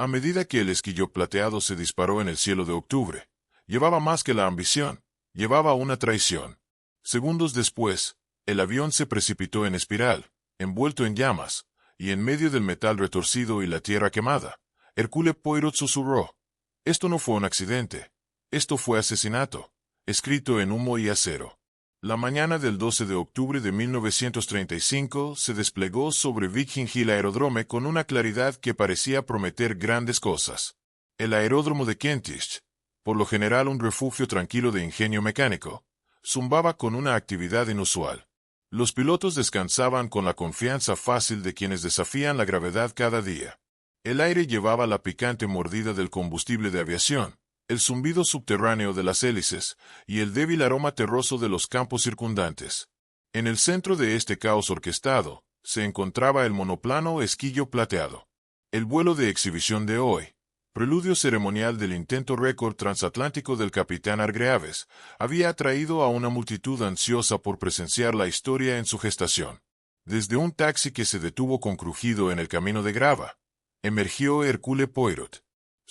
A medida que el esquillo plateado se disparó en el cielo de octubre, llevaba más que la ambición, llevaba una traición. Segundos después, el avión se precipitó en espiral, envuelto en llamas, y en medio del metal retorcido y la tierra quemada, Hercule Poirot susurró: «Esto no fue un accidente. Esto fue asesinato», escrito en humo y acero. La mañana del 12 de octubre de 1935 se desplegó sobre Viking Hill Aerodrome con una claridad que parecía prometer grandes cosas. El aeródromo de Kentish, por lo general un refugio tranquilo de ingenio mecánico, zumbaba con una actividad inusual. Los pilotos descansaban con la confianza fácil de quienes desafían la gravedad cada día. El aire llevaba la picante mordida del combustible de aviación, el zumbido subterráneo de las hélices y el débil aroma terroso de los campos circundantes. En el centro de este caos orquestado se encontraba el monoplano Esquillo Plateado. El vuelo de exhibición de hoy, preludio ceremonial del intento récord transatlántico del capitán Hargreaves, había atraído a una multitud ansiosa por presenciar la historia en su gestación. Desde un taxi que se detuvo con crujido en el camino de grava, emergió Hercule Poirot.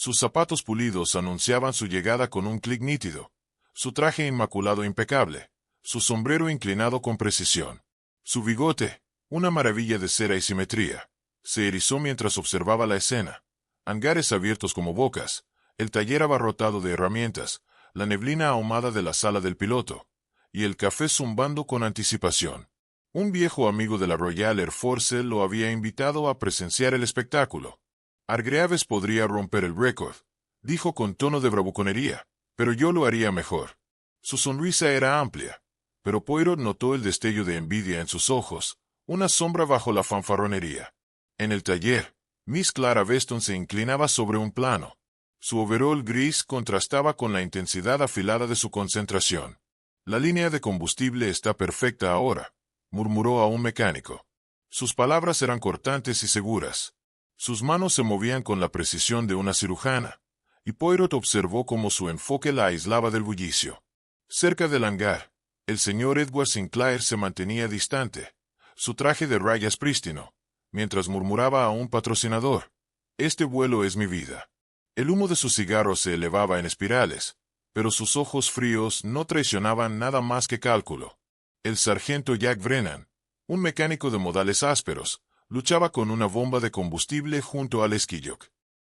Sus zapatos pulidos anunciaban su llegada con un clic nítido, su traje inmaculado impecable, su sombrero inclinado con precisión. Su bigote, una maravilla de cera y simetría, se erizó mientras observaba la escena. Hangares abiertos como bocas, el taller abarrotado de herramientas, la neblina ahumada de la sala del piloto, y el café zumbando con anticipación. Un viejo amigo de la Royal Air Force lo había invitado a presenciar el espectáculo. Hargreaves podría romper el récord, dijo con tono de bravuconería, pero yo lo haría mejor. Su sonrisa era amplia, pero Poirot notó el destello de envidia en sus ojos, una sombra bajo la fanfarronería. En el taller, Miss Clara Weston se inclinaba sobre un plano. Su overol gris contrastaba con la intensidad afilada de su concentración. «La línea de combustible está perfecta ahora», murmuró a un mecánico. Sus palabras eran cortantes y seguras. Sus manos se movían con la precisión de una cirujana, y Poirot observó cómo su enfoque la aislaba del bullicio. Cerca del hangar, el señor Edward Sinclair se mantenía distante, su traje de rayas prístino, mientras murmuraba a un patrocinador: «Este vuelo es mi vida». El humo de su cigarro se elevaba en espirales, pero sus ojos fríos no traicionaban nada más que cálculo. El sargento Jack Brennan, un mecánico de modales ásperos, luchaba con una bomba de combustible junto al esquillo.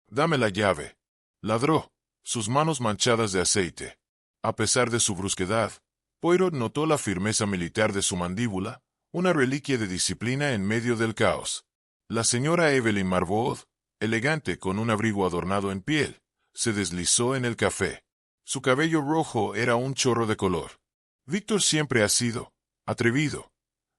«Dame la llave», ladró, sus manos manchadas de aceite. A pesar de su brusquedad, Poirot notó la firmeza militar de su mandíbula, una reliquia de disciplina en medio del caos. La señora Evelyn Marvaud, elegante con un abrigo adornado en piel, se deslizó en el café. Su cabello rojo era un chorro de color. «Víctor siempre ha sido atrevido»,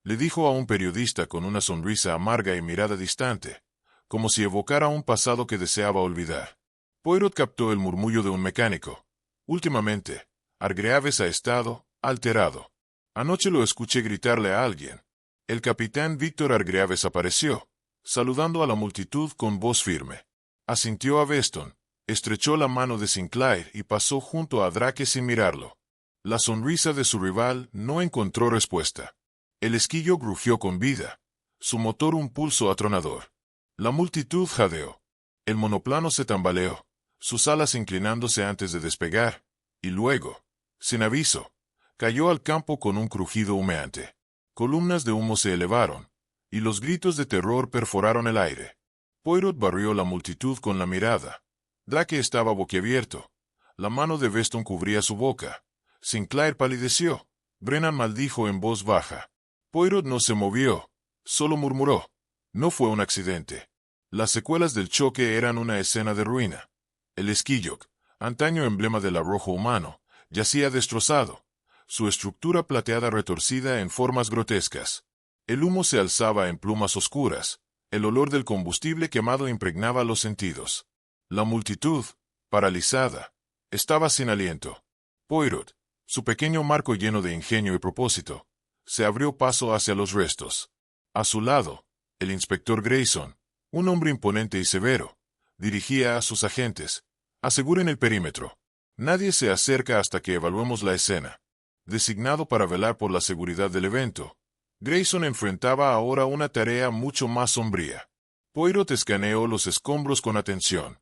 le dijo a un periodista con una sonrisa amarga y mirada distante, como si evocara un pasado que deseaba olvidar. Poirot captó el murmullo de un mecánico. «Últimamente, Hargreaves ha estado alterado. Anoche lo escuché gritarle a alguien». El capitán Víctor Hargreaves apareció, saludando a la multitud con voz firme. Asintió a Weston, estrechó la mano de Sinclair y pasó junto a Drake sin mirarlo. La sonrisa de su rival no encontró respuesta. El esquillo rugió con vida, su motor un pulso atronador. La multitud jadeó. El monoplano se tambaleó, sus alas inclinándose antes de despegar, y luego, sin aviso, cayó al campo con un crujido humeante. Columnas de humo se elevaron, y los gritos de terror perforaron el aire. Poirot barrió la multitud con la mirada. Drake estaba boquiabierto. La mano de Weston cubría su boca. Sinclair palideció. Brennan maldijo en voz baja. Poirot no se movió, solo murmuró: «No fue un accidente». Las secuelas del choque eran una escena de ruina. El esquillo, antaño emblema del arrojo humano, yacía destrozado, su estructura plateada retorcida en formas grotescas. El humo se alzaba en plumas oscuras, el olor del combustible quemado impregnaba los sentidos. La multitud, paralizada, estaba sin aliento. Poirot, su pequeño marco lleno de ingenio y propósito, se abrió paso hacia los restos. A su lado, el inspector Grayson, un hombre imponente y severo, dirigía a sus agentes: «Aseguren el perímetro. Nadie se acerca hasta que evaluemos la escena». Designado para velar por la seguridad del evento, Grayson enfrentaba ahora una tarea mucho más sombría. Poirot escaneó los escombros con atención.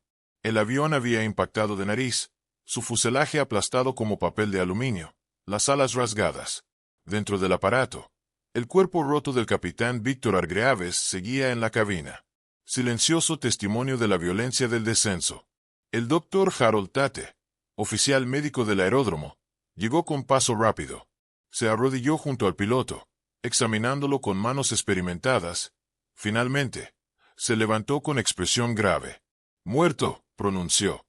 El avión había impactado de nariz, su fuselaje aplastado como papel de aluminio, las alas rasgadas. Dentro del aparato, el cuerpo roto del capitán Víctor Argreaves seguía en la cabina. Silencioso testimonio de la violencia del descenso. El doctor Harold Tate, oficial médico del aeródromo, llegó con paso rápido. Se arrodilló junto al piloto, examinándolo con manos experimentadas. Finalmente, se levantó con expresión grave. «Muerto», pronunció.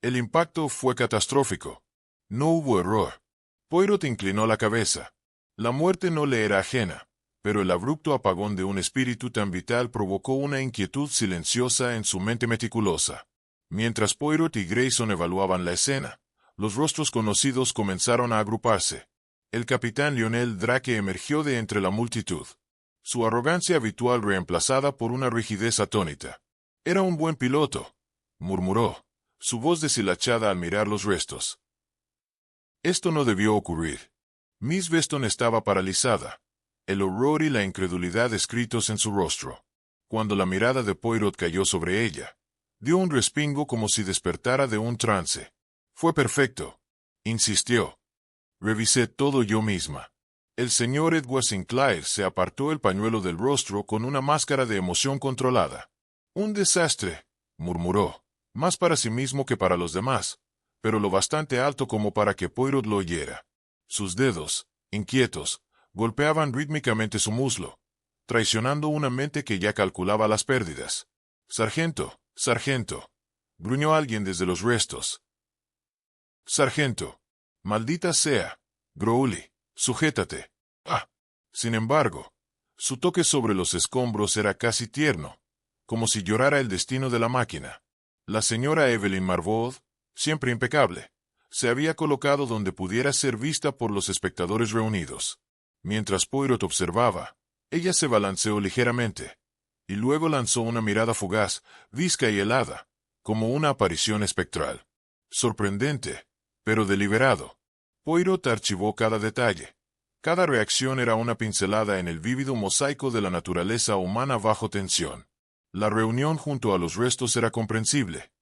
El impacto fue catastrófico. No hubo error. Poirot inclinó la cabeza. La muerte no le era ajena, pero el abrupto apagón de un espíritu tan vital provocó una inquietud silenciosa en su mente meticulosa. Mientras Poirot y Grayson evaluaban la escena, los rostros conocidos comenzaron a agruparse. El capitán Lionel Drake emergió de entre la multitud, su arrogancia habitual reemplazada por una rigidez atónita. «Era un buen piloto», murmuró, su voz deshilachada al mirar los restos. Esto no debió ocurrir. Miss Weston estaba paralizada, el horror y la incredulidad escritos en su rostro. Cuando la mirada de Poirot cayó sobre ella, dio un respingo como si despertara de un trance. «Fue perfecto», insistió. «Revisé todo yo misma». El señor Edward Sinclair se apartó el pañuelo del rostro con una máscara de emoción controlada. «Un desastre», murmuró, más para sí mismo que para los demás, pero lo bastante alto como para que Poirot lo oyera. Sus dedos, inquietos, golpeaban rítmicamente su muslo, traicionando una mente que ya calculaba las pérdidas. «Sargento, sargento», gruñó alguien desde los restos. «Sargento, maldita sea, Crowley, sujétate». «Ah». Sin embargo, su toque sobre los escombros era casi tierno, como si llorara el destino de la máquina. La señora Evelyn Marvaud, siempre impecable, se había colocado donde pudiera ser vista por los espectadores reunidos. Mientras Poirot observaba, ella se balanceó ligeramente, y luego lanzó una mirada fugaz, visca y helada, como una aparición espectral. Sorprendente, pero deliberado. Poirot archivó cada detalle. Cada reacción era una pincelada en el vívido mosaico de la naturaleza humana bajo tensión. La reunión junto a los restos era comprensible.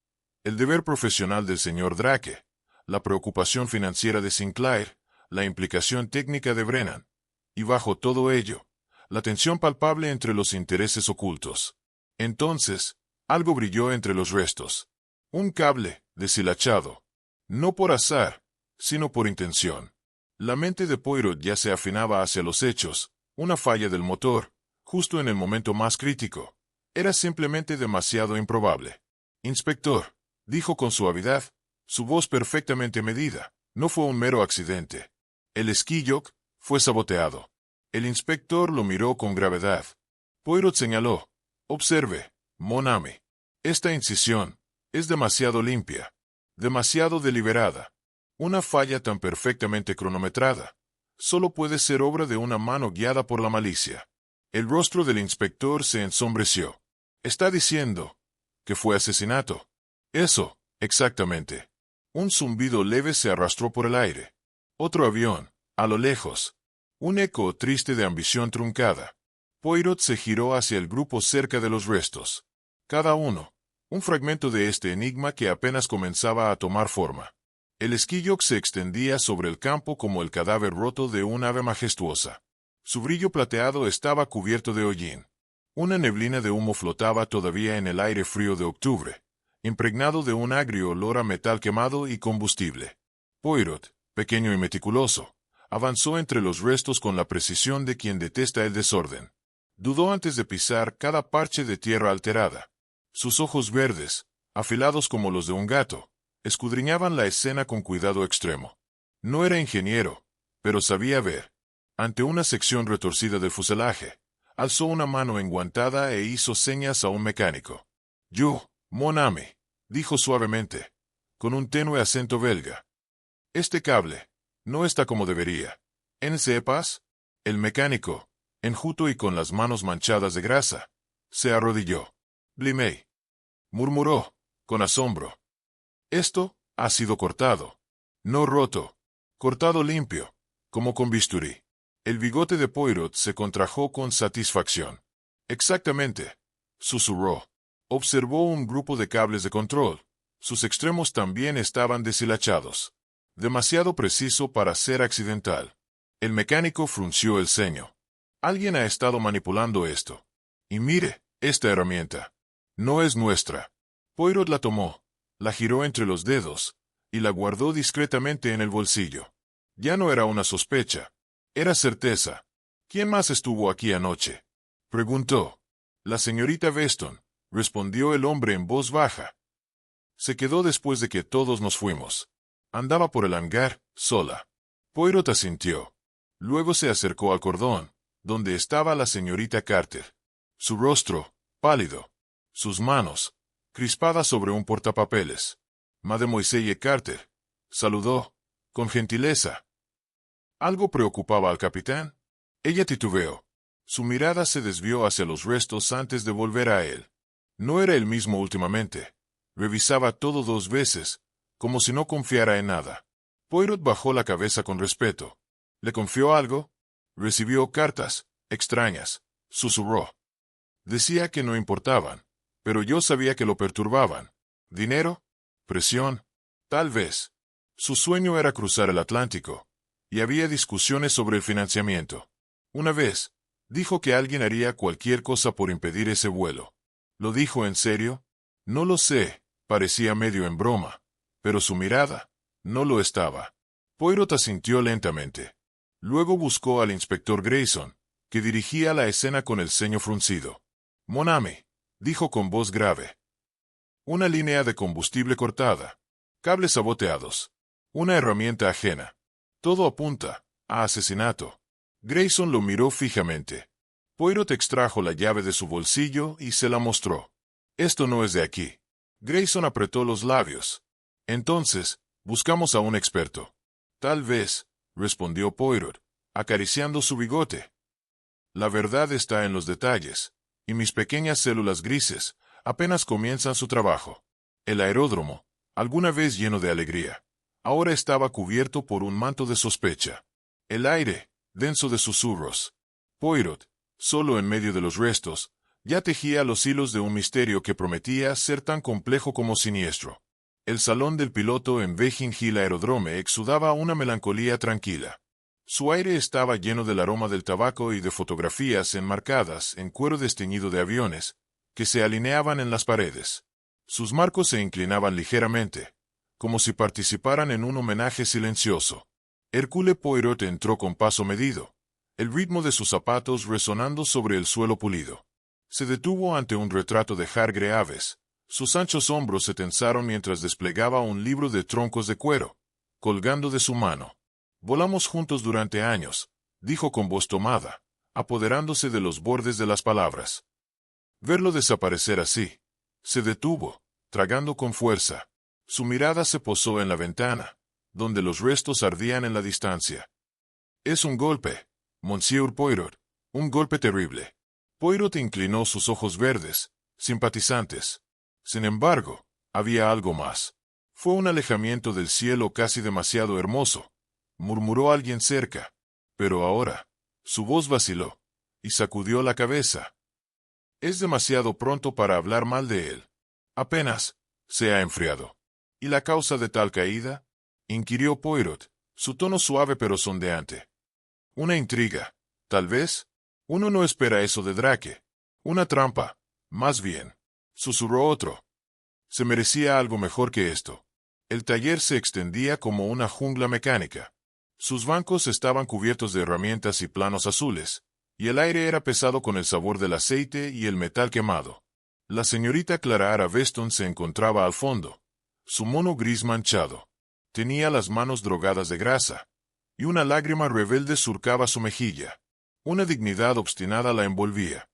El deber profesional del señor Drake, la preocupación financiera de Sinclair, la implicación técnica de Brennan, y bajo todo ello, la tensión palpable entre los intereses ocultos. Entonces, algo brilló entre los restos. Un cable, deshilachado. No por azar, sino por intención. La mente de Poirot ya se afinaba hacia los hechos. Una falla del motor, justo en el momento más crítico, era simplemente demasiado improbable. «Inspector», dijo con suavidad, su voz perfectamente medida, «no fue un mero accidente. El Skyjock fue saboteado». El inspector lo miró con gravedad. Poirot señaló: «Observe, mon ami. Esta incisión es demasiado limpia, demasiado deliberada. Una falla tan perfectamente cronometrada solo puede ser obra de una mano guiada por la malicia». El rostro del inspector se ensombreció. «¿Está diciendo que fue asesinato?» «Eso, exactamente». Un zumbido leve se arrastró por el aire. Otro avión, a lo lejos. Un eco triste de ambición truncada. Poirot se giró hacia el grupo cerca de los restos. Cada uno, un fragmento de este enigma que apenas comenzaba a tomar forma. El Skyjock se extendía sobre el campo como el cadáver roto de un ave majestuosa. Su brillo plateado estaba cubierto de hollín. Una neblina de humo flotaba todavía en el aire frío de octubre, impregnado de un agrio olor a metal quemado y combustible. Poirot, pequeño y meticuloso, avanzó entre los restos con la precisión de quien detesta el desorden. Dudó antes de pisar cada parche de tierra alterada. Sus ojos verdes, afilados como los de un gato, escudriñaban la escena con cuidado extremo. No era ingeniero, pero sabía ver. Ante una sección retorcida del fuselaje, alzó una mano enguantada e hizo señas a un mecánico. «Yo, mon ami», dijo suavemente, con un tenue acento belga. «Este cable no está como debería. ¿En sepas?» El mecánico, enjuto y con las manos manchadas de grasa, se arrodilló. «Blimey», murmuró, con asombro. «Esto ha sido cortado. No roto. Cortado limpio, como con bisturí». El bigote de Poirot se contrajo con satisfacción. «Exactamente», susurró. Observó un grupo de cables de control, Sus extremos también estaban deshilachados. Demasiado preciso para ser accidental. El mecánico frunció el ceño. Alguien ha estado manipulando esto. Y mire, esta herramienta. No es nuestra. Poirot la tomó, la giró entre los dedos, y la guardó discretamente en el bolsillo. Ya no era una sospecha. Era certeza. ¿Quién más estuvo aquí anoche?, preguntó. La señorita Weston, respondió el hombre en voz baja. Se quedó después de que todos nos fuimos. Andaba por el hangar, sola. Poirot asintió. Luego se acercó al cordón, donde estaba la señorita Carter. Su rostro, pálido. Sus manos, crispadas sobre un portapapeles. Mademoiselle Carter, saludó, con gentileza. ¿Algo preocupaba al capitán? Ella titubeó. Su mirada se desvió hacia los restos antes de volver a él. No era el mismo últimamente. Revisaba todo 2 veces, como si no confiara en nada. Poirot bajó la cabeza con respeto. ¿Le confió algo? Recibió cartas, extrañas, susurró. Decía que no importaban, pero yo sabía que lo perturbaban. ¿Dinero? ¿Presión? Tal vez. Su sueño era cruzar el Atlántico, y había discusiones sobre el financiamiento. Una vez, dijo que alguien haría cualquier cosa por impedir ese vuelo. ¿Lo dijo en serio? No lo sé, parecía medio en broma, pero su mirada no lo estaba. Poirot asintió lentamente. Luego buscó al inspector Grayson, que dirigía la escena con el ceño fruncido. Mon ami, dijo con voz grave. Una línea de combustible cortada. Cables saboteados. Una herramienta ajena. Todo apunta a asesinato. Grayson lo miró fijamente. Poirot extrajo la llave de su bolsillo y se la mostró. Esto no es de aquí. Grayson apretó los labios. Entonces, buscamos a un experto. Tal vez, respondió Poirot, acariciando su bigote. La verdad está en los detalles, y mis pequeñas células grises apenas comienzan su trabajo. El aeródromo, alguna vez lleno de alegría, ahora estaba cubierto por un manto de sospecha. El aire, denso de susurros. Poirot, solo en medio de los restos, ya tejía los hilos de un misterio que prometía ser tan complejo como siniestro. El salón del piloto en Beijing Hill Aerodrome exudaba una melancolía tranquila. Su aire estaba lleno del aroma del tabaco y de fotografías enmarcadas en cuero desteñido de aviones, que se alineaban en las paredes. Sus marcos se inclinaban ligeramente, como si participaran en un homenaje silencioso. Hercule Poirot entró con paso medido, el ritmo de sus zapatos resonando sobre el suelo pulido. Se detuvo ante un retrato de Hargreaves. Sus anchos hombros se tensaron mientras desplegaba un libro de troncos de cuero, colgando de su mano. Volamos juntos durante años, dijo con voz tomada, apoderándose de los bordes de las palabras. Verlo desaparecer así. Se detuvo, tragando con fuerza. Su mirada se posó en la ventana, donde los restos ardían en la distancia. Es un golpe, Monsieur Poirot, un golpe terrible. Poirot inclinó sus ojos verdes, simpatizantes. Sin embargo, había algo más. Fue un alejamiento del cielo casi demasiado hermoso, murmuró alguien cerca. Pero ahora, su voz vaciló, y sacudió la cabeza. Es demasiado pronto para hablar mal de él. Apenas se ha enfriado. ¿Y la causa de tal caída? Inquirió Poirot, su tono suave pero sondeante. Una intriga, tal vez. Uno no espera eso de Drake. Una trampa, más bien. Susurró otro. Se merecía algo mejor que esto. El taller se extendía como una jungla mecánica. Sus bancos estaban cubiertos de herramientas y planos azules, y el aire era pesado con el sabor del aceite y el metal quemado. La señorita Clara Weston se encontraba al fondo, su mono gris manchado. Tenía las manos drogadas de grasa, y una lágrima rebelde surcaba su mejilla. Una dignidad obstinada la envolvía.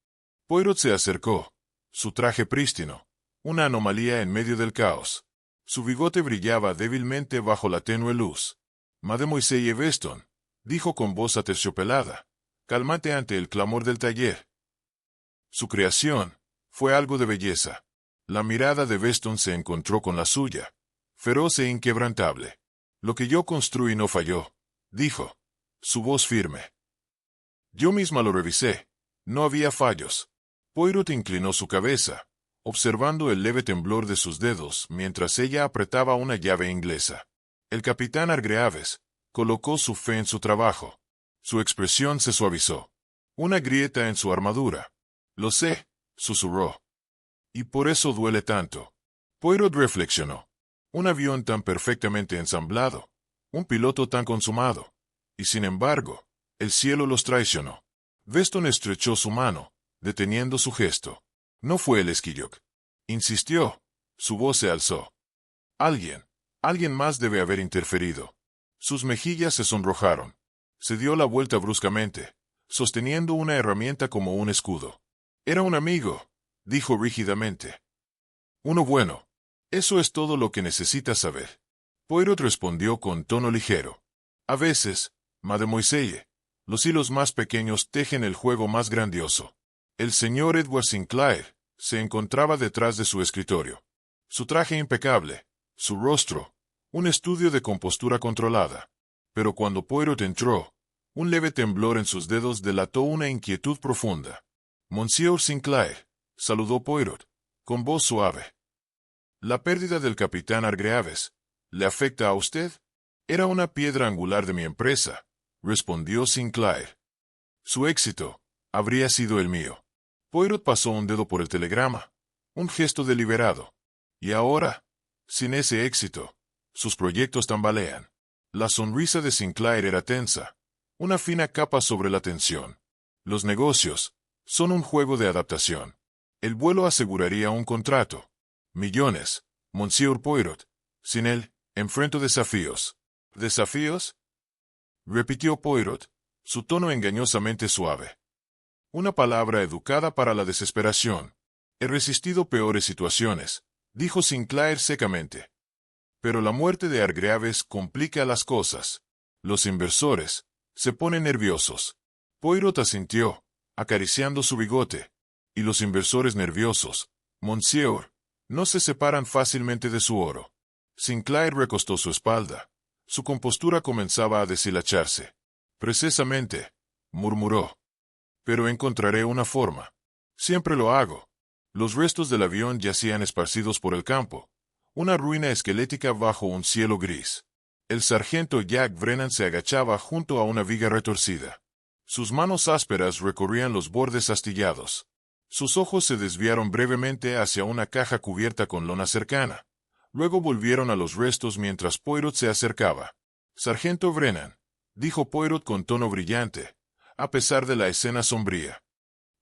Poirot se acercó, su traje prístino, una anomalía en medio del caos. Su bigote brillaba débilmente bajo la tenue luz. Mademoiselle Weston, dijo con voz aterciopelada, calmante ante el clamor del taller. Su creación fue algo de belleza. La mirada de Weston se encontró con la suya, feroz e inquebrantable. Lo que yo construí no falló, dijo, su voz firme. Yo misma lo revisé. No había fallos. Poirot inclinó su cabeza, observando el leve temblor de sus dedos mientras ella apretaba una llave inglesa. El capitán Hargreaves colocó su fe en su trabajo. Su expresión se suavizó. Una grieta en su armadura. Lo sé, susurró. Y por eso duele tanto. Poirot reflexionó. Un avión tan perfectamente ensamblado. Un piloto tan consumado. Y sin embargo, el cielo los traicionó. Weston estrechó su mano, deteniendo su gesto. No fue el Esquilloc. Insistió. Su voz se alzó. Alguien más debe haber interferido. Sus mejillas se sonrojaron. Se dio la vuelta bruscamente, sosteniendo una herramienta como un escudo. Era un amigo, dijo rígidamente. Uno bueno. Eso es todo lo que necesitas saber. Poirot respondió con tono ligero. A veces, mademoiselle, los hilos más pequeños tejen el juego más grandioso. El señor Edward Sinclair se encontraba detrás de su escritorio. Su traje impecable, su rostro, un estudio de compostura controlada. Pero cuando Poirot entró, un leve temblor en sus dedos delató una inquietud profunda. Monsieur Sinclair, saludó Poirot, con voz suave. La pérdida del capitán Hargreaves, ¿le afecta a usted? Era una piedra angular de mi empresa, respondió Sinclair. Su éxito habría sido el mío. Poirot pasó un dedo por el telegrama, un gesto deliberado. Y ahora, sin ese éxito, sus proyectos tambalean. La sonrisa de Sinclair era tensa, una fina capa sobre la tensión. Los negocios son un juego de adaptación. El vuelo aseguraría un contrato. Millones, Monsieur Poirot. Sin él, enfrento desafíos. ¿Desafíos? Repitió Poirot, su tono engañosamente suave. Una palabra educada para la desesperación. He resistido peores situaciones, dijo Sinclair secamente. Pero la muerte de Hargreaves complica las cosas. Los inversores se ponen nerviosos. Poirot asintió, acariciando su bigote. Y los inversores nerviosos, Monsieur, no se separan fácilmente de su oro. Sinclair recostó su espalda. Su compostura comenzaba a deshilacharse. Precisamente, murmuró. Pero encontraré una forma. Siempre lo hago. Los restos del avión yacían esparcidos por el campo. Una ruina esquelética bajo un cielo gris. El sargento Jack Brennan se agachaba junto a una viga retorcida. Sus manos ásperas recorrían los bordes astillados. Sus ojos se desviaron brevemente hacia una caja cubierta con lona cercana. Luego volvieron a los restos mientras Poirot se acercaba. Sargento Brennan, dijo Poirot con tono brillante, a pesar de la escena sombría.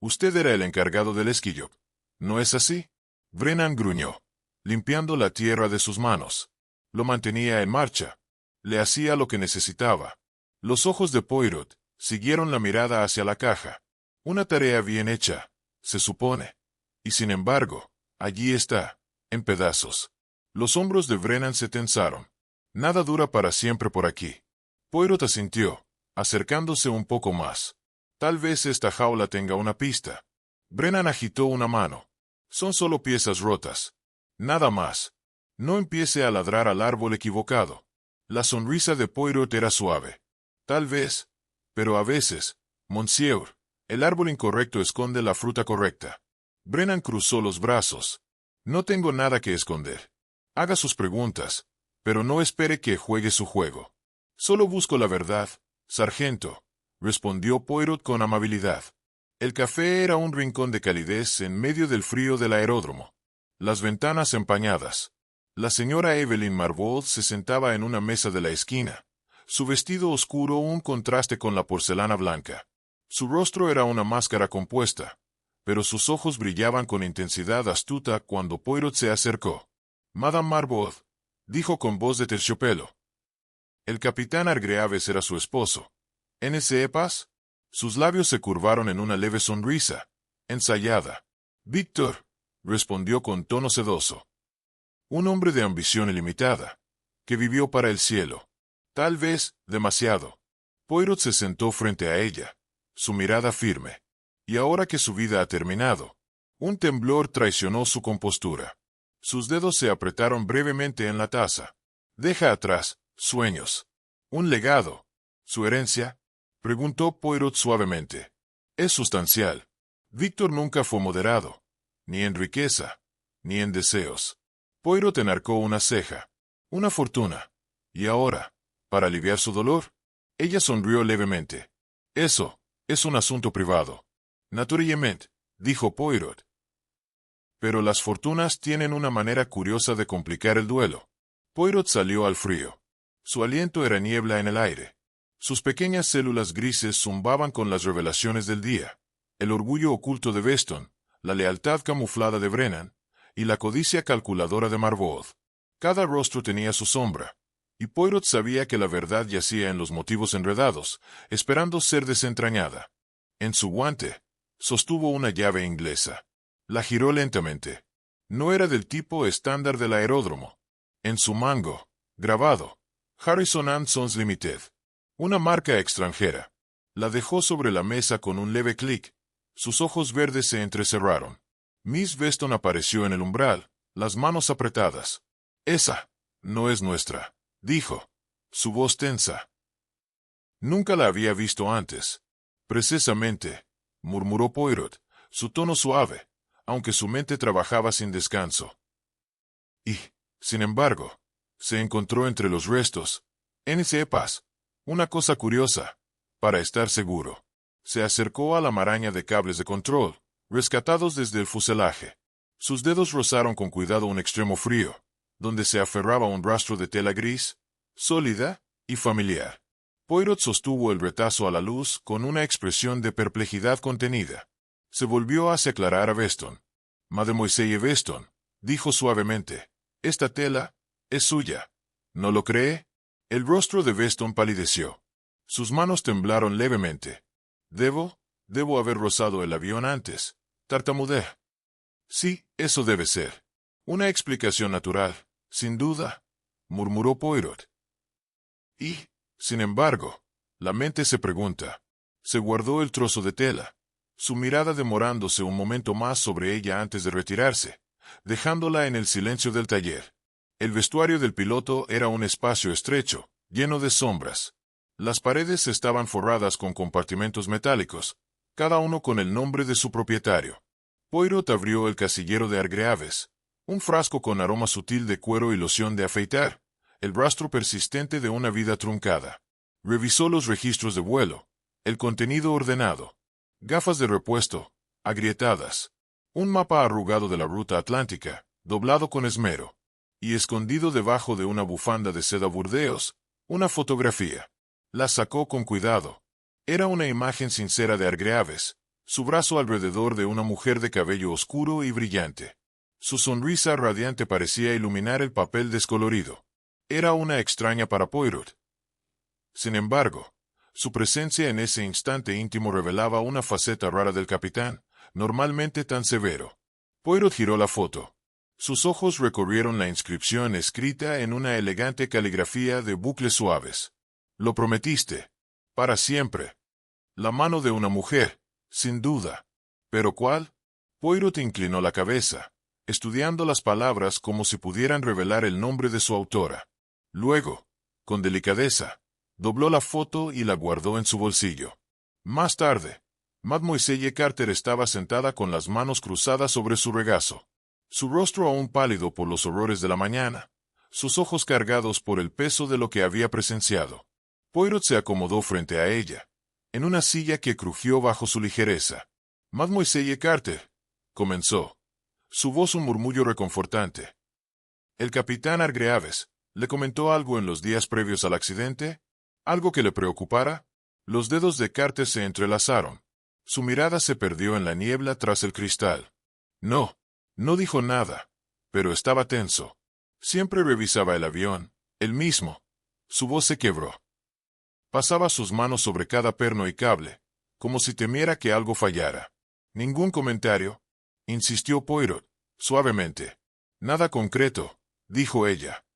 Usted era el encargado del Esquilloc, ¿no es así? Brennan gruñó, limpiando la tierra de sus manos. Lo mantenía en marcha. Le hacía lo que necesitaba. Los ojos de Poirot siguieron la mirada hacia la caja. Una tarea bien hecha, se supone. Y sin embargo, allí está, en pedazos. Los hombros de Brennan se tensaron. Nada dura para siempre por aquí. Poirot asintió, acercándose un poco más. Tal vez esta jaula tenga una pista. Brennan agitó una mano. Son solo piezas rotas. Nada más. No empiece a ladrar al árbol equivocado. La sonrisa de Poirot era suave. Tal vez, pero a veces, Monsieur, el árbol incorrecto esconde la fruta correcta. Brennan cruzó los brazos. No tengo nada que esconder. Haga sus preguntas, pero no espere que juegue su juego. Solo busco la verdad, sargento, respondió Poirot con amabilidad. El café era un rincón de calidez en medio del frío del aeródromo. Las ventanas empañadas. La señora Evelyn Marvaud se sentaba en una mesa de la esquina. Su vestido oscuro un contraste con la porcelana blanca. Su rostro era una máscara compuesta, pero sus ojos brillaban con intensidad astuta cuando Poirot se acercó. Madame Marvaud, dijo con voz de terciopelo. El capitán Hargreaves era su esposo. ¿N.C. Paz? Sus labios se curvaron en una leve sonrisa, ensayada. Víctor, respondió con tono sedoso. Un hombre de ambición ilimitada, que vivió para el cielo. Tal vez, demasiado. Poirot se sentó frente a ella, su mirada firme. Y ahora que su vida ha terminado, un temblor traicionó su compostura. Sus dedos se apretaron brevemente en la taza. Deja atrás, sueños. ¿Un legado? ¿Su herencia? Preguntó Poirot suavemente. Es sustancial. Víctor nunca fue moderado, ni en riqueza, ni en deseos. Poirot enarcó una ceja. Una fortuna. ¿Y ahora? ¿Para aliviar su dolor? Ella sonrió levemente. Eso es un asunto privado. Naturalmente, dijo Poirot. Pero las fortunas tienen una manera curiosa de complicar el duelo. Poirot salió al frío. Su aliento era niebla en el aire. Sus pequeñas células grises zumbaban con las revelaciones del día. El orgullo oculto de Beston, la lealtad camuflada de Brennan, y la codicia calculadora de Marvaud. Cada rostro tenía su sombra, y Poirot sabía que la verdad yacía en los motivos enredados, esperando ser desentrañada. En su guante, sostuvo una llave inglesa. La giró lentamente. No era del tipo estándar del aeródromo. En su mango, grabado, Harrison and Sons Limited. Una marca extranjera. La dejó sobre la mesa con un leve clic. Sus ojos verdes se entrecerraron. Miss Beston apareció en el umbral, las manos apretadas. Esa no es nuestra, dijo, su voz tensa. Nunca la había visto antes. Precisamente, murmuró Poirot, su tono suave, aunque su mente trabajaba sin descanso. Y, sin embargo, se encontró entre los restos, en cepas, una cosa curiosa, para estar seguro. Se acercó a la maraña de cables de control, rescatados desde el fuselaje. Sus dedos rozaron con cuidado un extremo frío, donde se aferraba un rastro de tela gris, sólida y familiar. Poirot sostuvo el retazo a la luz con una expresión de perplejidad contenida. Se volvió hacia Clara Beston. Mademoiselle Beston, dijo suavemente, esta tela es suya. ¿No lo cree? El rostro de Beston palideció. Sus manos temblaron levemente. Debo haber rozado el avión antes. Tartamudeé. Sí, eso debe ser. Una explicación natural, sin duda, murmuró Poirot. Y, sin embargo, la mente se pregunta. Se guardó el trozo de tela, su mirada demorándose un momento más sobre ella antes de retirarse, dejándola en el silencio del taller. El vestuario del piloto era un espacio estrecho, lleno de sombras. Las paredes estaban forradas con compartimentos metálicos, cada uno con el nombre de su propietario. Poirot abrió el casillero de Hargreaves, un frasco con aroma sutil de cuero y loción de afeitar, el rastro persistente de una vida truncada. Revisó los registros de vuelo, el contenido ordenado. Gafas de repuesto, agrietadas. Un mapa arrugado de la ruta atlántica, doblado con esmero. Y escondido debajo de una bufanda de seda Burdeos, una fotografía. La sacó con cuidado. Era una imagen sincera de Hargreaves, su brazo alrededor de una mujer de cabello oscuro y brillante. Su sonrisa radiante parecía iluminar el papel descolorido. Era una extraña para Poirot. Sin embargo, su presencia en ese instante íntimo revelaba una faceta rara del capitán, normalmente tan severo. Poirot giró la foto. Sus ojos recorrieron la inscripción escrita en una elegante caligrafía de bucles suaves. Lo prometiste. Para siempre. La mano de una mujer, sin duda. ¿Pero cuál? Poirot inclinó la cabeza, estudiando las palabras como si pudieran revelar el nombre de su autora. Luego, con delicadeza, dobló la foto y la guardó en su bolsillo. Más tarde, Mademoiselle Carter estaba sentada con las manos cruzadas sobre su regazo. Su rostro aún pálido por los horrores de la mañana, sus ojos cargados por el peso de lo que había presenciado. Poirot se acomodó frente a ella, en una silla que crujió bajo su ligereza. Mademoiselle Carter, comenzó. Su voz un murmullo reconfortante. El capitán Hargreaves, ¿le comentó algo en los días previos al accidente? ¿Algo que le preocupara? Los dedos de Carter se entrelazaron. Su mirada se perdió en la niebla tras el cristal. No dijo nada, pero estaba tenso. Siempre revisaba el avión, él mismo. Su voz se quebró. Pasaba sus manos sobre cada perno y cable, como si temiera que algo fallara. Ningún comentario, insistió Poirot, suavemente. Nada concreto, dijo ella.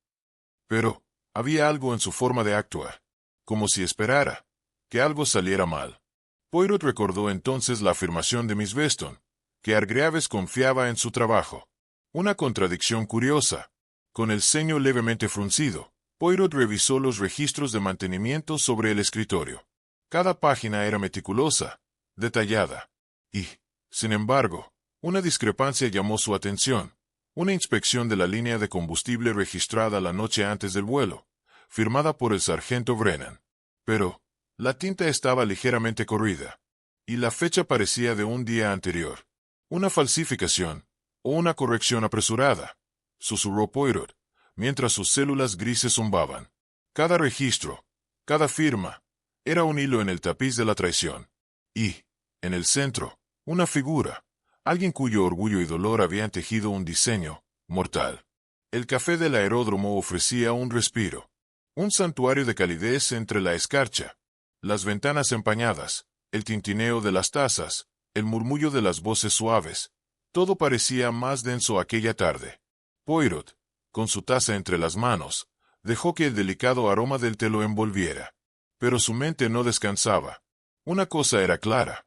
Pero había algo en su forma de actuar, como si esperara que algo saliera mal. Poirot recordó entonces la afirmación de Miss Beston, que Hargreaves confiaba en su trabajo. Una contradicción curiosa. Con el ceño levemente fruncido, Poirot revisó los registros de mantenimiento sobre el escritorio. Cada página era meticulosa, detallada. Y, sin embargo, una discrepancia llamó su atención. Una inspección de la línea de combustible registrada la noche antes del vuelo, firmada por el sargento Brennan. Pero, la tinta estaba ligeramente corrida, y la fecha parecía de un día anterior. Una falsificación, o una corrección apresurada, susurró Poirot, mientras sus células grises zumbaban. Cada registro, cada firma, era un hilo en el tapiz de la traición. Y, en el centro, una figura, alguien cuyo orgullo y dolor habían tejido un diseño mortal. El café del aeródromo ofrecía un respiro, un santuario de calidez entre la escarcha, las ventanas empañadas, el tintineo de las tazas, el murmullo de las voces suaves. Todo parecía más denso aquella tarde. Poirot, con su taza entre las manos, dejó que el delicado aroma del té lo envolviera. Pero su mente no descansaba. Una cosa era clara.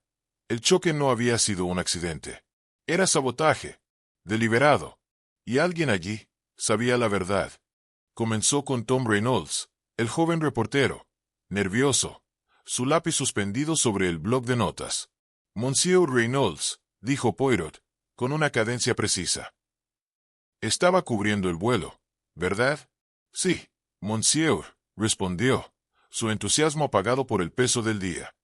El choque no había sido un accidente. Era sabotaje, deliberado. Y alguien allí sabía la verdad. Comenzó con Tom Reynolds, el joven reportero, nervioso, su lápiz suspendido sobre el bloc de notas. Monsieur Reynolds, dijo Poirot, con una cadencia precisa. Estaba cubriendo el vuelo, ¿verdad? Sí, monsieur, respondió, su entusiasmo apagado por el peso del día.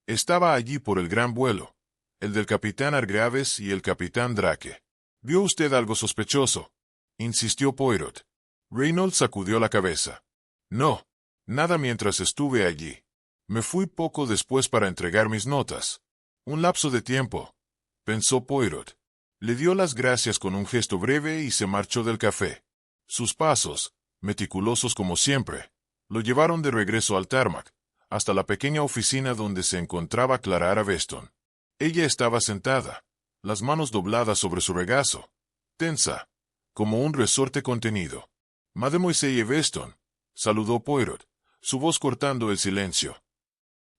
Estaba allí por el gran vuelo, el del capitán Hargreaves y el capitán Drake. ¿Vio usted algo sospechoso?, insistió Poirot. Reynolds sacudió la cabeza. No, nada mientras estuve allí. Me fui poco después para entregar mis notas. Un lapso de tiempo, pensó Poirot. Le dio las gracias con un gesto breve y se marchó del café. Sus pasos, meticulosos como siempre, lo llevaron de regreso al tarmac, hasta la pequeña oficina donde se encontraba Clara Weston. Ella estaba sentada, las manos dobladas sobre su regazo, tensa, como un resorte contenido. Mademoiselle Weston, saludó Poirot, su voz cortando el silencio.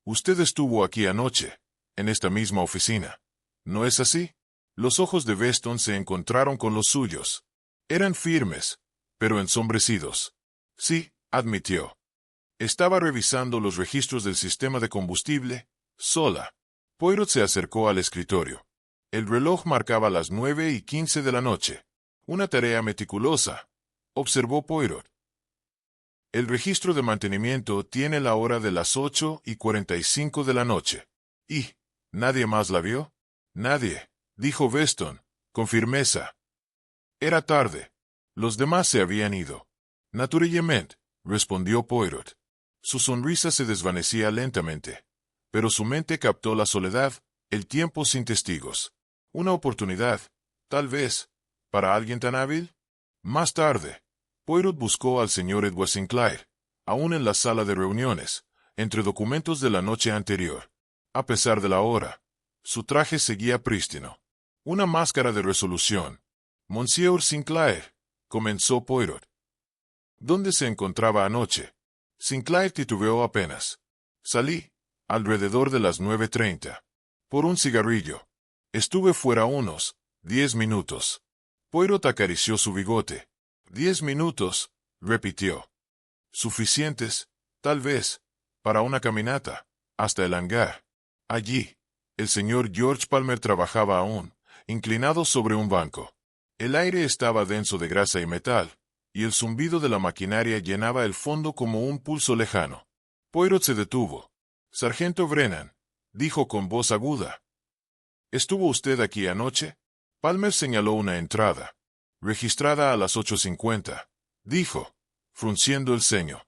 Usted estuvo aquí anoche, en esta misma oficina, ¿no es así? Los ojos de Weston se encontraron con los suyos. Eran firmes, pero ensombrecidos. Sí, admitió. Estaba revisando los registros del sistema de combustible, sola. Poirot se acercó al escritorio. El reloj marcaba las 9:15 de la noche. Una tarea meticulosa, observó Poirot. El registro de mantenimiento tiene la hora de las 8:45 de la noche. ¿Y nadie más la vio? Nadie, dijo Weston, con firmeza. Era tarde. Los demás se habían ido. Naturalmente, respondió Poirot. Su sonrisa se desvanecía lentamente, pero su mente captó la soledad, el tiempo sin testigos. Una oportunidad, tal vez, para alguien tan hábil. Más tarde, Poirot buscó al señor Edward Sinclair, aún en la sala de reuniones, entre documentos de la noche anterior. A pesar de la hora, su traje seguía prístino. Una máscara de resolución. Monsieur Sinclair, comenzó Poirot. ¿Dónde se encontraba anoche? Sinclair titubeó apenas. Salí, alrededor de las 9:30, por un cigarrillo. Estuve fuera unos 10 minutos. Poirot acarició su bigote. 10 minutos, repitió. Suficientes, tal vez, para una caminata, hasta el hangar. Allí, el señor George Palmer trabajaba aún, inclinado sobre un banco. El aire estaba denso de grasa y metal, y el zumbido de la maquinaria llenaba el fondo como un pulso lejano. Poirot se detuvo. Sargento Brennan, dijo con voz aguda. ¿Estuvo usted aquí anoche? Palmer señaló una entrada. Registrada a las 8:50, dijo, frunciendo el ceño.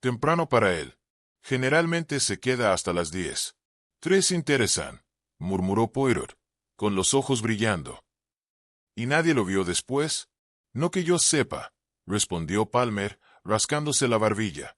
Temprano para él. Generalmente se queda hasta las 10. 3 interesan, murmuró Poirot, con los ojos brillando. ¿Y nadie lo vio después? No que yo sepa, respondió Palmer, rascándose la barbilla.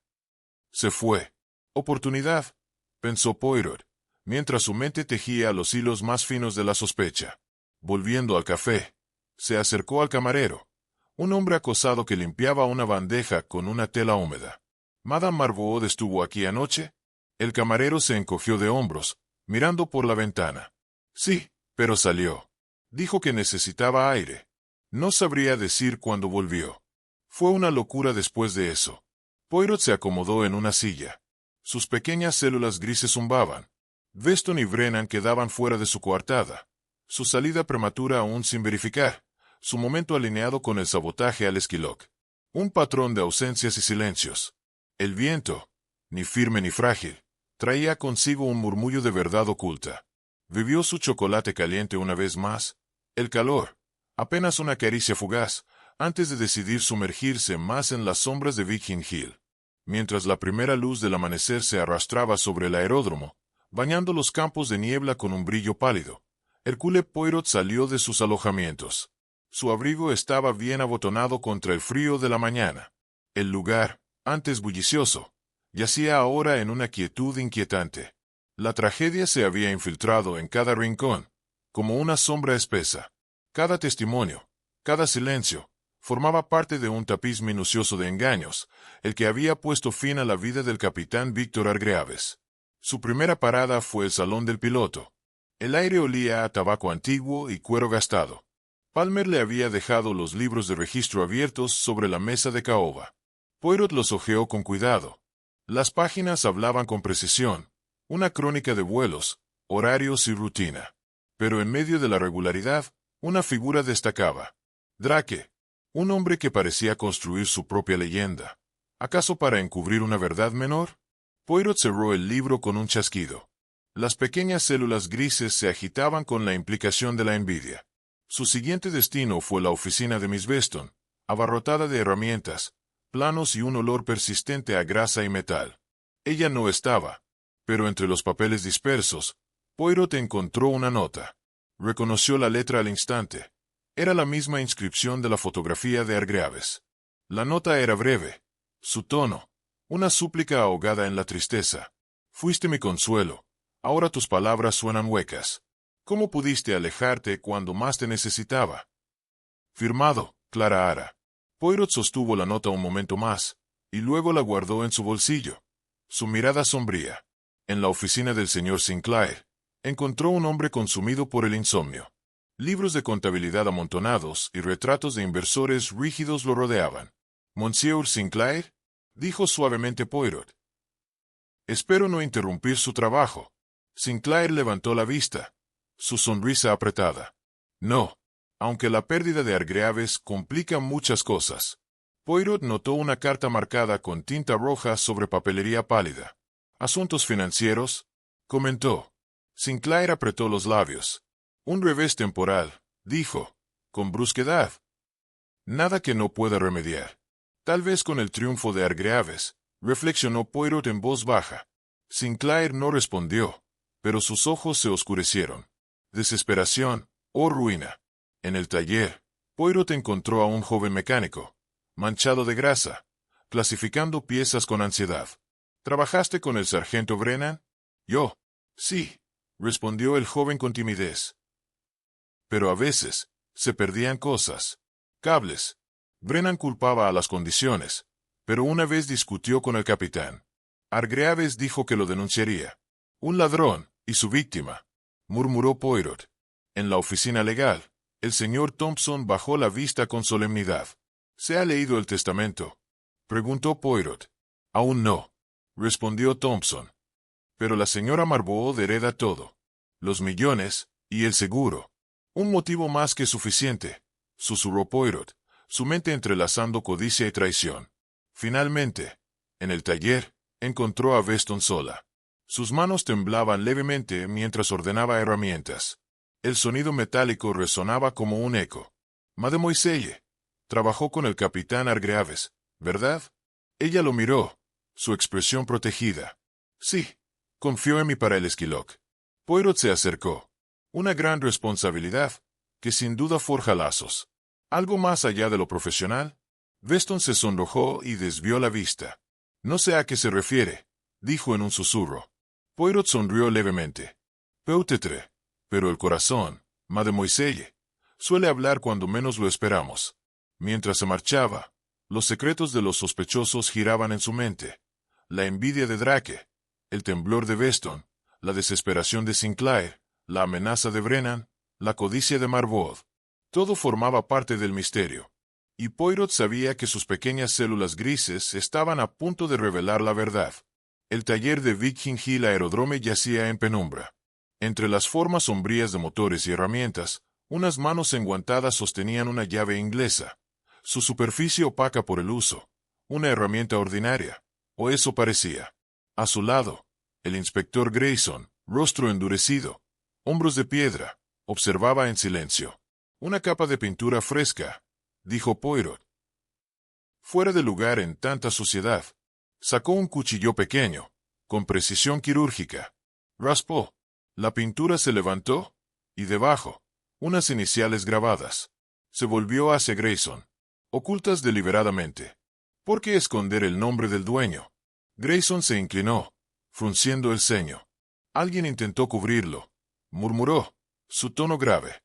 Se fue. Oportunidad, pensó Poirot, mientras su mente tejía los hilos más finos de la sospecha. Volviendo al café, se acercó al camarero, un hombre acosado que limpiaba una bandeja con una tela húmeda. ¿Madame Marvaud estuvo aquí anoche? El camarero se encogió de hombros, mirando por la ventana. Sí, pero salió. Dijo que necesitaba aire. No sabría decir cuándo volvió. Fue una locura después de eso. Poirot se acomodó en una silla. Sus pequeñas células grises zumbaban. Weston y Brennan quedaban fuera de su coartada. Su salida prematura aún sin verificar, su momento alineado con el sabotaje al Esquiloc. Un patrón de ausencias y silencios. El viento, ni firme ni frágil, traía consigo un murmullo de verdad oculta. Vivió su chocolate caliente una vez más. El calor, apenas una caricia fugaz, antes de decidir sumergirse más en las sombras de Viking Hill. Mientras la primera luz del amanecer se arrastraba sobre el aeródromo, bañando los campos de niebla con un brillo pálido, Hercule Poirot salió de sus alojamientos. Su abrigo estaba bien abotonado contra el frío de la mañana. El lugar, antes bullicioso, yacía ahora en una quietud inquietante. La tragedia se había infiltrado en cada rincón, como una sombra espesa. Cada testimonio, cada silencio, formaba parte de un tapiz minucioso de engaños, el que había puesto fin a la vida del capitán Víctor Argreaves. Su primera parada fue el salón del piloto. El aire olía a tabaco antiguo y cuero gastado. Palmer le había dejado los libros de registro abiertos sobre la mesa de caoba. Poirot los hojeó con cuidado. Las páginas hablaban con precisión, una crónica de vuelos, horarios y rutina. Pero en medio de la regularidad, una figura destacaba. Drake, un hombre que parecía construir su propia leyenda. ¿Acaso para encubrir una verdad menor? Poirot cerró el libro con un chasquido. Las pequeñas células grises se agitaban con la implicación de la envidia. Su siguiente destino fue la oficina de Miss Beston, abarrotada de herramientas, planos y un olor persistente a grasa y metal. Ella no estaba, pero entre los papeles dispersos, Poirot encontró una nota. Reconoció la letra al instante. Era la misma inscripción de la fotografía de Argreaves. La nota era breve. Su tono, una súplica ahogada en la tristeza. Fuiste mi consuelo. Ahora tus palabras suenan huecas. ¿Cómo pudiste alejarte cuando más te necesitaba? Firmado, Clara Ara. Poirot sostuvo la nota un momento más, y luego la guardó en su bolsillo. Su mirada sombría. En la oficina del señor Sinclair, encontró un hombre consumido por el insomnio. Libros de contabilidad amontonados y retratos de inversores rígidos lo rodeaban. «Monsieur Sinclair», dijo suavemente Poirot. «Espero no interrumpir su trabajo». Sinclair levantó la vista, su sonrisa apretada. «No, aunque la pérdida de Argreaves complica muchas cosas». Poirot notó una carta marcada con tinta roja sobre papelería pálida. «¿Asuntos financieros?», comentó. Sinclair apretó los labios. «Un revés temporal», dijo, con brusquedad. «Nada que no pueda remediar. Tal vez con el triunfo de Argreaves», reflexionó Poirot en voz baja. Sinclair no respondió, pero sus ojos se oscurecieron. Desesperación, o ruina. En el taller, Poirot encontró a un joven mecánico, manchado de grasa, clasificando piezas con ansiedad. «¿Trabajaste con el sargento Brennan?» «Yo. Sí», respondió el joven con timidez. «Pero a veces, se perdían cosas. Cables». Brennan culpaba a las condiciones, pero una vez discutió con el capitán. Argreaves dijo que lo denunciaría. «Un ladrón, y su víctima», murmuró Poirot. En la oficina legal, el señor Thompson bajó la vista con solemnidad. «¿Se ha leído el testamento?», preguntó Poirot. «Aún no», respondió Thompson. «Pero la señora Marbold hereda todo. Los millones, y el seguro». «Un motivo más que suficiente», susurró Poirot, su mente entrelazando codicia y traición. Finalmente, en el taller, encontró a Beston sola. Sus manos temblaban levemente mientras ordenaba herramientas. El sonido metálico resonaba como un eco. «Mademoiselle, trabajó con el capitán Argreaves, ¿verdad?» Ella lo miró, su expresión protegida. «Sí, confió en mí para el Esquiloc». Poirot se acercó. Una gran responsabilidad, que sin duda forja lazos. ¿Algo más allá de lo profesional? Beston se sonrojó y desvió la vista. «No sé a qué se refiere», dijo en un susurro. Poirot sonrió levemente. «Peut-être, pero el corazón, mademoiselle, suele hablar cuando menos lo esperamos». Mientras se marchaba, los secretos de los sospechosos giraban en su mente. La envidia de Drake, el temblor de Beston, la desesperación de Sinclair, la amenaza de Brennan, la codicia de Marbold. Todo formaba parte del misterio. Y Poirot sabía que sus pequeñas células grises estaban a punto de revelar la verdad. El taller de Viking Hill Aerodrome yacía en penumbra. Entre las formas sombrías de motores y herramientas, Unas manos enguantadas sostenían una llave inglesa, su superficie opaca por el uso, una herramienta ordinaria, o eso parecía. A su lado, el inspector Grayson, rostro endurecido, hombros de piedra, observaba en silencio. Una capa de pintura fresca, dijo Poirot. Fuera de lugar en tanta suciedad. Sacó un cuchillo pequeño, con precisión quirúrgica. Raspó. La pintura se levantó, y debajo, unas iniciales grabadas. Se volvió hacia Grayson. Ocultas deliberadamente. ¿Por qué esconder el nombre del dueño? Grayson se inclinó, frunciendo el ceño. Alguien intentó cubrirlo, murmuró, su tono grave.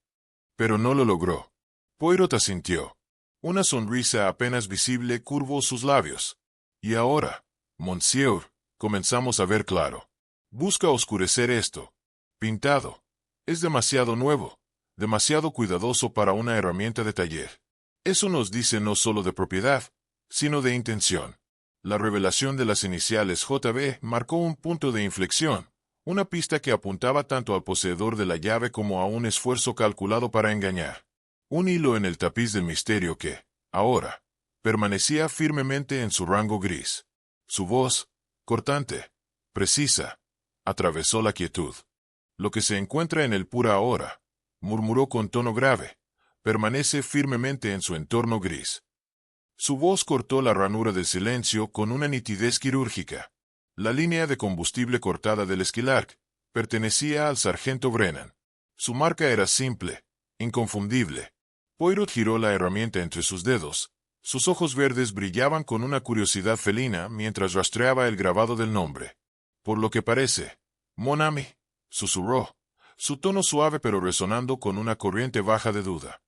Pero no lo logró. Poirot asintió. Una sonrisa apenas visible curvó sus labios. Y ahora, monsieur, comenzamos a ver claro. Busca oscurecer esto. Pintado. Es demasiado nuevo, demasiado cuidadoso para una herramienta de taller. Eso nos dice no solo de propiedad, sino de intención. La revelación de las iniciales JB marcó un punto de inflexión, una pista que apuntaba tanto al poseedor de la llave como a un esfuerzo calculado para engañar. Un hilo en el tapiz del misterio que, ahora, permanecía firmemente en su rango gris. Su voz, cortante, precisa, atravesó la quietud. Lo que se encuentra en el pura ahora, murmuró con tono grave, permanece firmemente en su entorno gris. Su voz cortó la ranura del silencio con una nitidez quirúrgica. La línea de combustible cortada del Skylark pertenecía al sargento Brennan. Su marca era simple, inconfundible. Poirot giró la herramienta entre sus dedos. Sus ojos verdes brillaban con una curiosidad felina mientras rastreaba el grabado del nombre. Por lo que parece, mon ami, susurró, su tono suave pero resonando con una corriente baja de duda.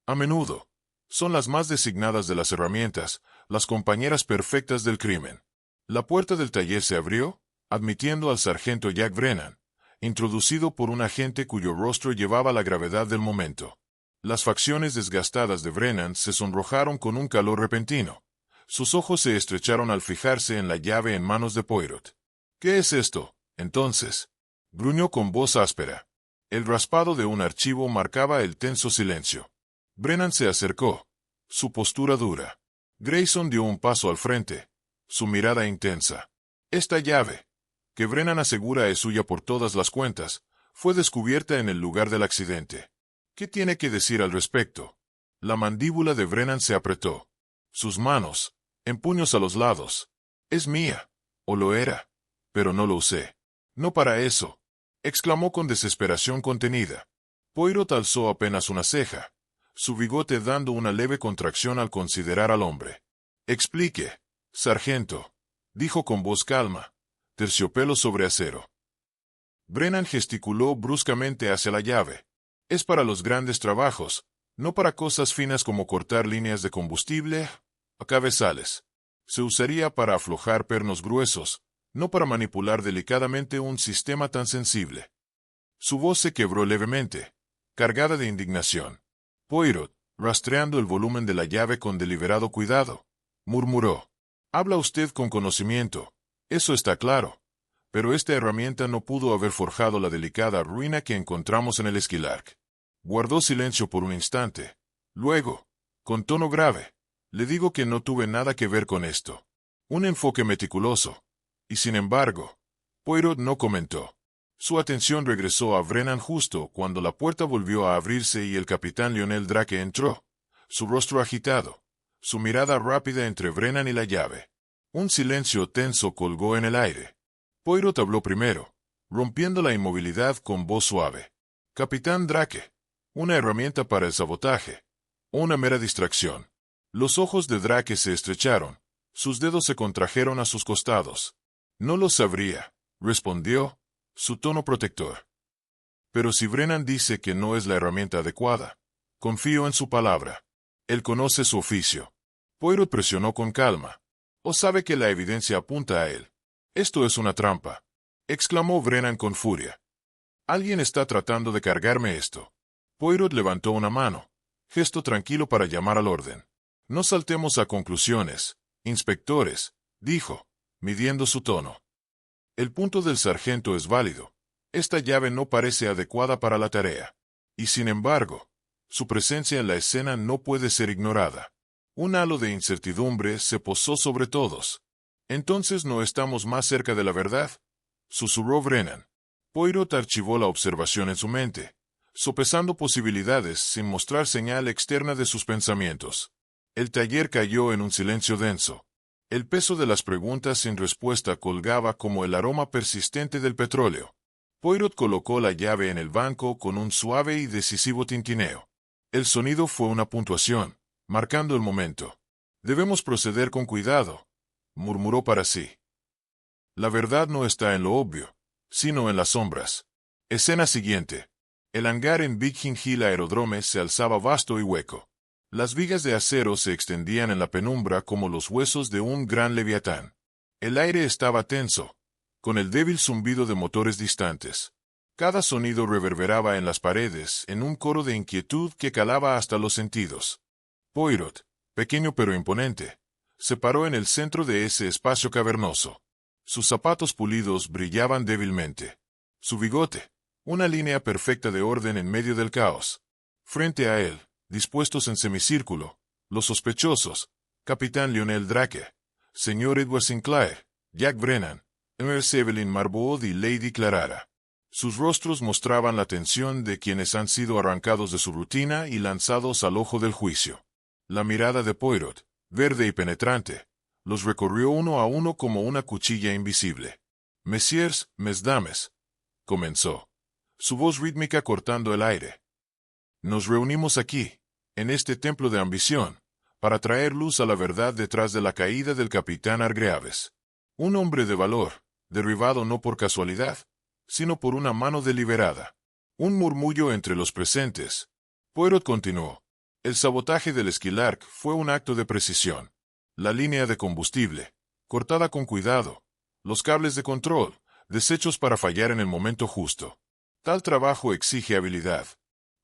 A menudo, son las más designadas de las herramientas, las compañeras perfectas del crimen. La puerta del taller se abrió, admitiendo al sargento Jack Brennan, introducido por un agente cuyo rostro llevaba la gravedad del momento. Las facciones desgastadas de Brennan se sonrojaron con un calor repentino. Sus ojos se estrecharon al fijarse en la llave en manos de Poirot. ¿Qué es esto, entonces? Gruñó con voz áspera. El raspado de un archivo marcaba el tenso silencio. Brennan se acercó, su postura dura. Grayson dio un paso al frente, su mirada intensa. Esta llave, que Brennan asegura es suya por todas las cuentas, fue descubierta en el lugar del accidente. ¿Qué tiene que decir al respecto? La mandíbula de Brennan se apretó. Sus manos, en puños a los lados. Es mía, o lo era, pero no lo usé. No para eso, exclamó con desesperación contenida. Poirot alzó apenas una ceja, su bigote dando una leve contracción al considerar al hombre. Explique, sargento, dijo con voz calma, terciopelo sobre acero. Brennan gesticuló bruscamente hacia la llave. Es para los grandes trabajos, no para cosas finas como cortar líneas de combustible o cabezales. Se usaría para aflojar pernos gruesos, no para manipular delicadamente un sistema tan sensible. Su voz se quebró levemente, cargada de indignación. Poirot, rastreando el volumen de la llave con deliberado cuidado, murmuró. Habla usted con conocimiento, eso está claro. Pero esta herramienta no pudo haber forjado la delicada ruina que encontramos en el Skylark. Guardó silencio por un instante. Luego, con tono grave, le digo que no tuve nada que ver con esto. Un enfoque meticuloso. Y sin embargo, Poirot no comentó. Su atención regresó a Brennan justo cuando la puerta volvió a abrirse y el capitán Lionel Drake entró, su rostro agitado, su mirada rápida entre Brennan y la llave. Un silencio tenso colgó en el aire. Poirot habló primero, rompiendo la inmovilidad con voz suave. Capitán Drake, una herramienta para el sabotaje, o una mera distracción. Los ojos de Drake se estrecharon, sus dedos se contrajeron a sus costados. No lo sabría, respondió, su tono protector. Pero si Brennan dice que no es la herramienta adecuada, confío en su palabra. Él conoce su oficio. Poirot presionó con calma. O sabe que la evidencia apunta a él. Esto es una trampa, exclamó Brennan con furia. Alguien está tratando de cargarme esto. Poirot levantó una mano, gesto tranquilo para llamar al orden. No saltemos a conclusiones, inspectores, dijo, midiendo su tono. El punto del sargento es válido. Esta llave no parece adecuada para la tarea. Y sin embargo, su presencia en la escena no puede ser ignorada. Un halo de incertidumbre se posó sobre todos. «Entonces no estamos más cerca de la verdad», susurró Brennan. Poirot archivó la observación en su mente, sopesando posibilidades sin mostrar señal externa de sus pensamientos. El taller cayó en un silencio denso. El peso de las preguntas sin respuesta colgaba como el aroma persistente del petróleo. Poirot colocó la llave en el banco con un suave y decisivo tintineo. El sonido fue una puntuación, marcando el momento. «Debemos proceder con cuidado», murmuró para sí. «La verdad no está en lo obvio, sino en las sombras». Escena siguiente. El hangar en Biggin Hill Aerodrome se alzaba vasto y hueco. Las vigas de acero se extendían en la penumbra como los huesos de un gran leviatán. El aire estaba tenso, con el débil zumbido de motores distantes. Cada sonido reverberaba en las paredes, en un coro de inquietud que calaba hasta los sentidos. Poirot, pequeño pero imponente, se paró en el centro de ese espacio cavernoso. Sus zapatos pulidos brillaban débilmente. Su bigote, una línea perfecta de orden en medio del caos. Frente a él, dispuestos en semicírculo, los sospechosos, Capitán Lionel Drake, Sr. Edward Sinclair, Jack Brennan, Nurse Evelyn Marboud y Lady Clarara. Sus rostros mostraban la tensión de quienes han sido arrancados de su rutina y lanzados al ojo del juicio. La mirada de Poirot, verde y penetrante, los recorrió uno a uno como una cuchilla invisible. «Messieurs, mesdames», comenzó, su voz rítmica cortando el aire. «Nos reunimos aquí, en este templo de ambición, para traer luz a la verdad detrás de la caída del capitán Hargreaves. Un hombre de valor, derribado no por casualidad, sino por una mano deliberada». Un murmullo entre los presentes. Poirot continuó. «El sabotaje del Skylark fue un acto de precisión. La línea de combustible, cortada con cuidado, los cables de control, deshechos para fallar en el momento justo. Tal trabajo exige habilidad.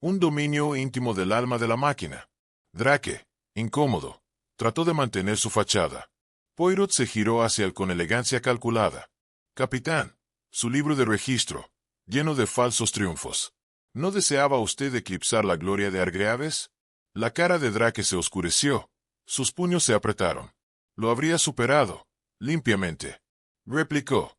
Un dominio íntimo del alma de la máquina». Drake, incómodo, trató de mantener su fachada. Poirot se giró hacia él con elegancia calculada. «Capitán, su libro de registro, lleno de falsos triunfos. ¿No deseaba usted eclipsar la gloria de Hargreaves?» La cara de Drake se oscureció. Sus puños se apretaron. «Lo habría superado, limpiamente», replicó.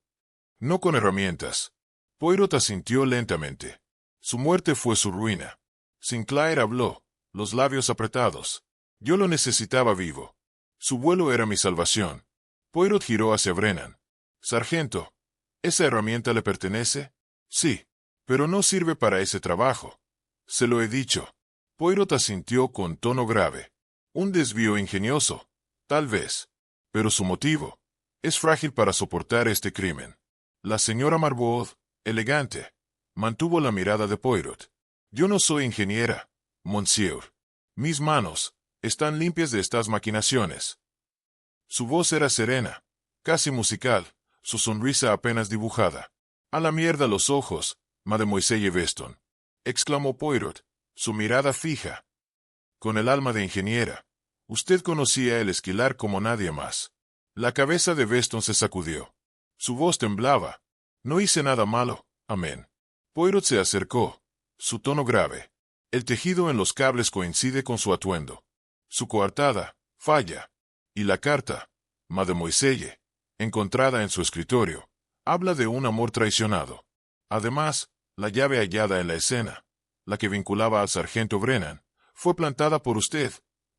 «No con herramientas». Poirot asintió lentamente. Su muerte fue su ruina. Sinclair habló, los labios apretados. «Yo lo necesitaba vivo. Su vuelo era mi salvación». Poirot giró hacia Brennan. «Sargento, ¿esa herramienta le pertenece?» «Sí, pero no sirve para ese trabajo. Se lo he dicho». Poirot asintió con tono grave. «Un desvío ingenioso, tal vez. Pero su motivo es frágil para soportar este crimen». La señora Marboud, elegante, mantuvo la mirada de Poirot. «Yo no soy ingeniera, monsieur. Mis manos están limpias de estas maquinaciones». Su voz era serena, casi musical, su sonrisa apenas dibujada. «A la mierda los ojos, mademoiselle Weston», exclamó Poirot, su mirada fija. «Con el alma de ingeniera, usted conocía el Skylark como nadie más». La cabeza de Weston se sacudió. Su voz temblaba. «No hice nada malo, amén». Poirot se acercó, su tono grave. El tejido en los cables coincide con su atuendo. Su coartada falla. Y la carta, mademoiselle, encontrada en su escritorio, habla de un amor traicionado. Además, la llave hallada en la escena, la que vinculaba al sargento Brennan, fue plantada por usted,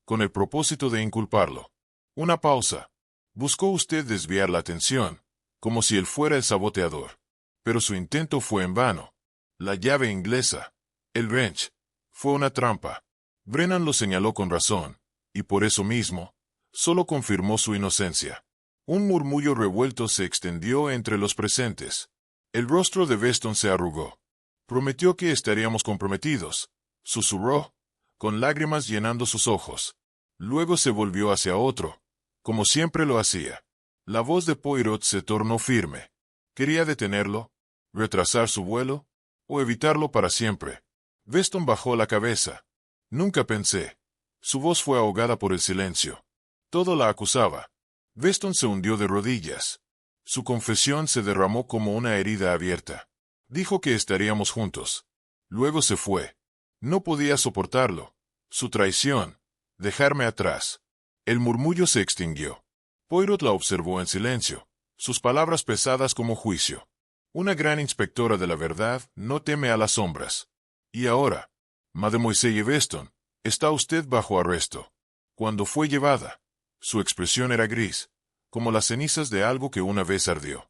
con el propósito de inculparlo». Una pausa. Buscó usted desviar la atención, como si él fuera el saboteador. Pero su intento fue en vano. La llave inglesa, el wrench, fue una trampa. Brennan lo señaló con razón, y por eso mismo, solo confirmó su inocencia. Un murmullo revuelto se extendió entre los presentes. El rostro de Weston se arrugó. «Prometió que estaríamos comprometidos», susurró, con lágrimas llenando sus ojos. Luego se volvió hacia otro, como siempre lo hacía. La voz de Poirot se tornó firme. ¿Quería detenerlo? ¿Retrasar su vuelo? ¿O evitarlo para siempre? Weston bajó la cabeza. «Nunca pensé». Su voz fue ahogada por el silencio. Todo la acusaba. Weston se hundió de rodillas. Su confesión se derramó como una herida abierta. Dijo que estaríamos juntos. Luego se fue. No podía soportarlo. Su traición. Dejarme atrás. El murmullo se extinguió. Poirot la observó en silencio, sus palabras pesadas como juicio. Una gran inspectora de la verdad no teme a las sombras. Y ahora, Mademoiselle Weston, está usted bajo arresto. Cuando fue llevada, su expresión era gris, como las cenizas de algo que una vez ardió.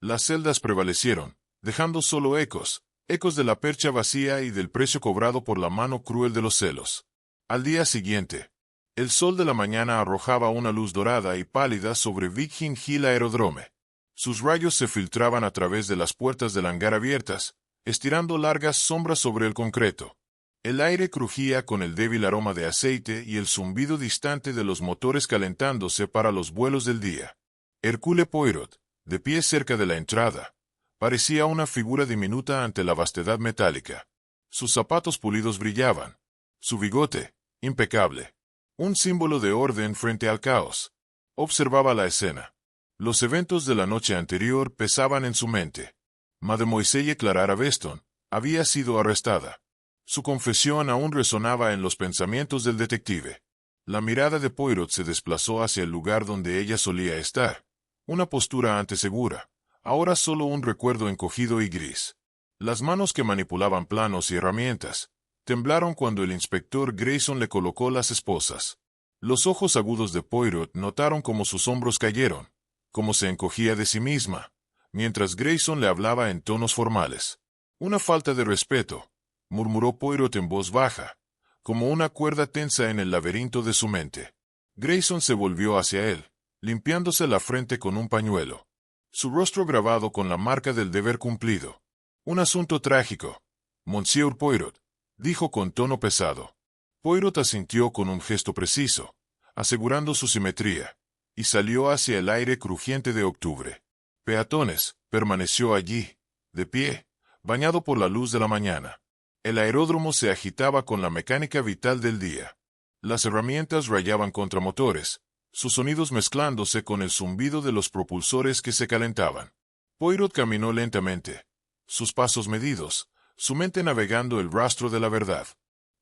Las celdas prevalecieron, dejando solo ecos de la percha vacía y del precio cobrado por la mano cruel de los celos. Al día siguiente, el sol de la mañana arrojaba una luz dorada y pálida sobre Virgin Hill Aerodrome. Sus rayos se filtraban a través de las puertas del hangar abiertas, estirando largas sombras sobre el concreto. El aire crujía con el débil aroma de aceite y el zumbido distante de los motores calentándose para los vuelos del día. Hercule Poirot, de pie cerca de la entrada, parecía una figura diminuta ante la vastedad metálica. Sus zapatos pulidos brillaban. Su bigote, impecable. Un símbolo de orden frente al caos. Observaba la escena. Los eventos de la noche anterior pesaban en su mente. Mademoiselle Clara Weston había sido arrestada. Su confesión aún resonaba en los pensamientos del detective. La mirada de Poirot se desplazó hacia el lugar donde ella solía estar. Una postura antes segura, ahora solo un recuerdo encogido y gris. Las manos que manipulaban planos y herramientas temblaron cuando el inspector Grayson le colocó las esposas. Los ojos agudos de Poirot notaron cómo sus hombros cayeron, cómo se encogía de sí misma, mientras Grayson le hablaba en tonos formales. Una falta de respeto, murmuró Poirot en voz baja, como una cuerda tensa en el laberinto de su mente. Grayson se volvió hacia él, limpiándose la frente con un pañuelo. Su rostro grabado con la marca del deber cumplido. Un asunto trágico, Monsieur Poirot, dijo con tono pesado. Poirot asintió con un gesto preciso, asegurando su simetría, y salió hacia el aire crujiente de octubre. Peatones, permaneció allí, de pie, bañado por la luz de la mañana. El aeródromo se agitaba con la mecánica vital del día. Las herramientas rayaban contra motores, sus sonidos mezclándose con el zumbido de los propulsores que se calentaban. Poirot caminó lentamente, sus pasos medidos, su mente navegando el rastro de la verdad.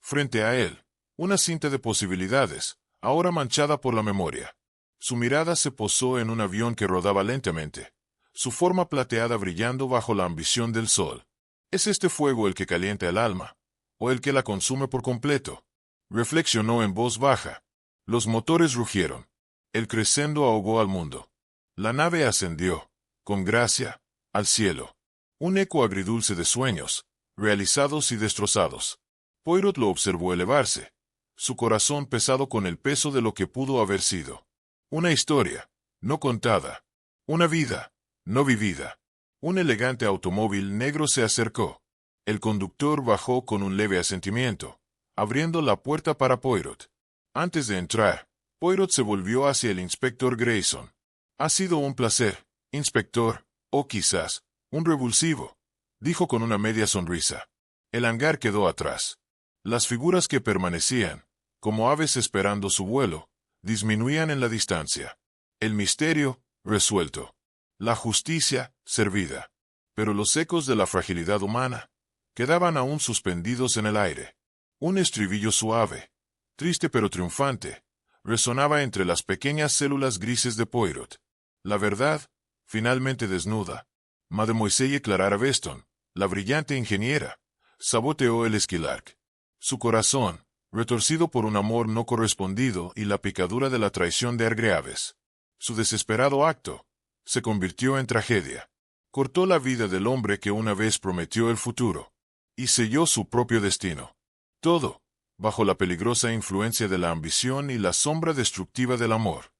Frente a él, una cinta de posibilidades, ahora manchada por la memoria. Su mirada se posó en un avión que rodaba lentamente, su forma plateada brillando bajo la ambición del sol. ¿Es este fuego el que calienta el alma, o el que la consume por completo? Reflexionó en voz baja. Los motores rugieron. El crescendo ahogó al mundo. La nave ascendió, con gracia, al cielo. Un eco agridulce de sueños, realizados y destrozados. Poirot lo observó elevarse, su corazón pesado con el peso de lo que pudo haber sido. Una historia, no contada. Una vida, no vivida. Un elegante automóvil negro se acercó. El conductor bajó con un leve asentimiento, abriendo la puerta para Poirot. Antes de entrar, Poirot se volvió hacia el inspector Grayson. Ha sido un placer, inspector, o quizás, un revulsivo, dijo con una media sonrisa. El hangar quedó atrás. Las figuras que permanecían, como aves esperando su vuelo, disminuían en la distancia. El misterio, resuelto. La justicia, servida. Pero los ecos de la fragilidad humana quedaban aún suspendidos en el aire. Un estribillo suave, triste pero triunfante, resonaba entre las pequeñas células grises de Poirot. La verdad, finalmente desnuda. Mademoiselle Clara Weston, la brillante ingeniera, saboteó el Esquilark. Su corazón, retorcido por un amor no correspondido y la picadura de la traición de Hargreaves. Su desesperado acto se convirtió en tragedia. Cortó la vida del hombre que una vez prometió el futuro, y selló su propio destino. Todo, bajo la peligrosa influencia de la ambición y la sombra destructiva del amor.